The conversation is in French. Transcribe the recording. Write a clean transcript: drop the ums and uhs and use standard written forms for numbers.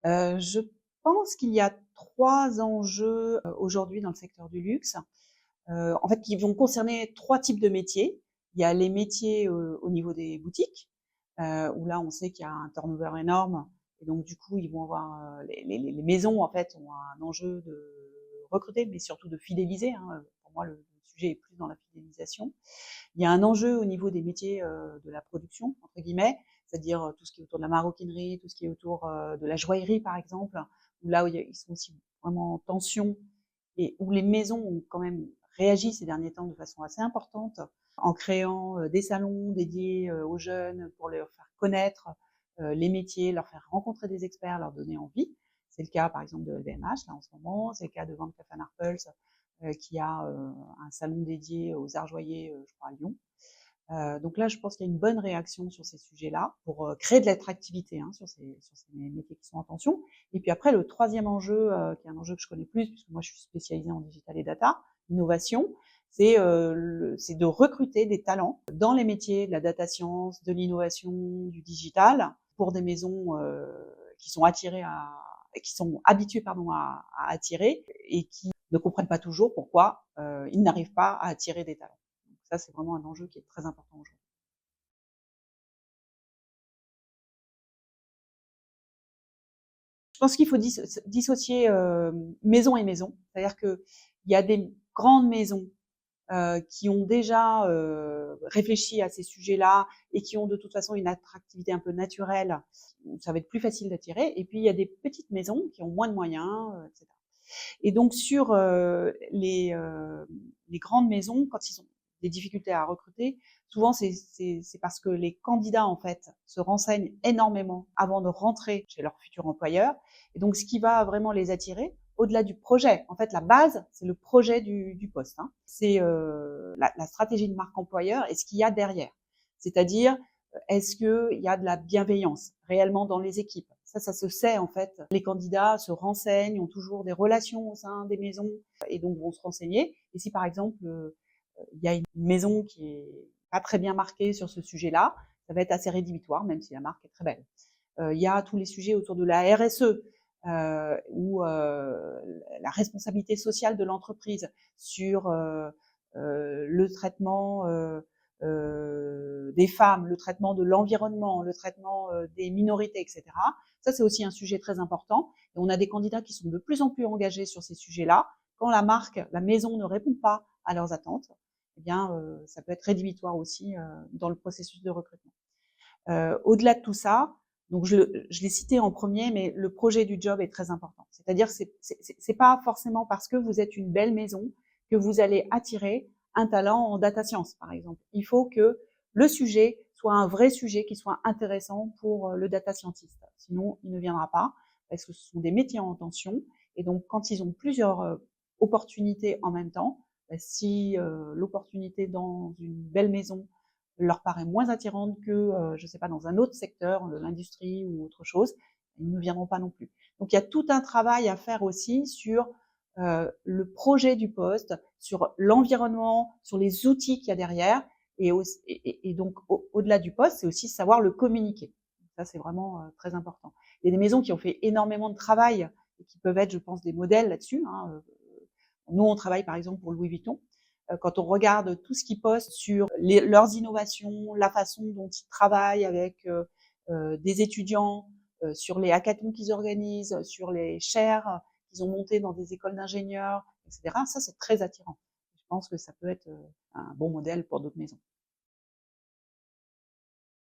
Je pense qu'il y a 3 enjeux, aujourd'hui dans le secteur du luxe, en fait, qui vont concerner 3 types de métiers. Il y a les métiers, au niveau des boutiques, où là, on sait qu'il y a un turnover énorme et donc du coup, ils vont avoir, les maisons, en fait, ont un enjeu de recruter, mais surtout de fidéliser, hein, pour moi, le sujet est plus dans la fidélisation. Il y a un enjeu au niveau des métiers, de la «production» entre guillemets, c'est-à-dire, tout ce qui est autour de la maroquinerie, tout ce qui est autour, de la joaillerie par exemple, où là où ils sont aussi vraiment en tension et où les maisons ont quand même réagi ces derniers temps de façon assez importante en créant, des salons dédiés, aux jeunes pour leur faire connaître, les métiers, leur faire rencontrer des experts, leur donner envie. C'est le cas par exemple de LVMH là en ce moment, c'est le cas de Van Cleef & Arpels, qui a, un salon dédié aux arts joyers, je crois à Lyon. Donc là, je pense qu'il y a une bonne réaction sur ces sujets-là pour, créer de l'attractivité, hein, sur ces métiers qui sont en tension. Et puis après, le troisième enjeu, qui est un enjeu que je connais plus, puisque moi je suis spécialisée en digital et data, innovation, c'est de recruter des talents dans les métiers de la data science, de l'innovation, du digital, pour des maisons qui sont qui sont habituées pardon à attirer et qui ne comprennent pas toujours pourquoi ils n'arrivent pas à attirer des talents. Donc ça, c'est vraiment un enjeu qui est très important aujourd'hui. Je pense qu'il faut dissocier maison et maison. C'est-à-dire qu'il y a des grandes maisons qui ont déjà réfléchi à ces sujets-là et qui ont de toute façon une attractivité un peu naturelle, où ça va être plus facile d'attirer. Et puis il y a des petites maisons qui ont moins de moyens, etc. Et donc sur les grandes maisons, quand ils ont des difficultés à recruter, souvent c'est parce que les candidats en fait se renseignent énormément avant de rentrer chez leur futur employeur. Et donc ce qui va vraiment les attirer, au-delà du projet, en fait la base c'est le projet du poste. Hein. C'est la stratégie de marque employeur et ce qu'il y a derrière. C'est-à-dire est-ce qu'il y a de la bienveillance réellement dans les équipes? Ça se sait en fait. Les candidats se renseignent, ont toujours des relations au sein des maisons et donc vont se renseigner. Et si par exemple il y a une maison qui est pas très bien marquée sur ce sujet-là, ça va être assez rédhibitoire, même si la marque est très belle. Il y a tous les sujets autour de la RSE ou la responsabilité sociale de l'entreprise sur le traitement des femmes, le traitement de l'environnement, le traitement des minorités, etc. Ça, c'est aussi un sujet très important. Et on a des candidats qui sont de plus en plus engagés sur ces sujets-là. Quand la marque, la maison ne répond pas à leurs attentes, eh bien, ça peut être rédhibitoire aussi dans le processus de recrutement. Au-delà de tout ça, donc je l'ai cité en premier, mais le projet du job est très important. C'est-à-dire, c'est pas forcément parce que vous êtes une belle maison que vous allez attirer un talent en data science, par exemple. Il faut que le sujet soit un vrai sujet qui soit intéressant pour le data scientist. Sinon, il ne viendra pas parce que ce sont des métiers en tension. Et donc, quand ils ont plusieurs opportunités en même temps, si l'opportunité dans une belle maison leur paraît moins attirante que, je sais pas, dans un autre secteur, l'industrie ou autre chose, ils ne viendront pas non plus. Donc il y a tout un travail à faire aussi sur le projet du poste, sur l'environnement, sur les outils qu'il y a derrière, et donc au-delà du poste, c'est aussi savoir le communiquer. Ça c'est vraiment très important. Il y a des maisons qui ont fait énormément de travail et qui peuvent être, je pense, des modèles là-dessus. Hein. Nous, on travaille par exemple pour Louis Vuitton. Quand on regarde tout ce qu'ils postent sur leurs innovations, la façon dont ils travaillent avec des étudiants, sur les hackathons qu'ils organisent, sur les chaires qu'ils ont montées dans des écoles d'ingénieurs, etc. Ça, c'est très attirant. Je pense que ça peut être un bon modèle pour d'autres maisons.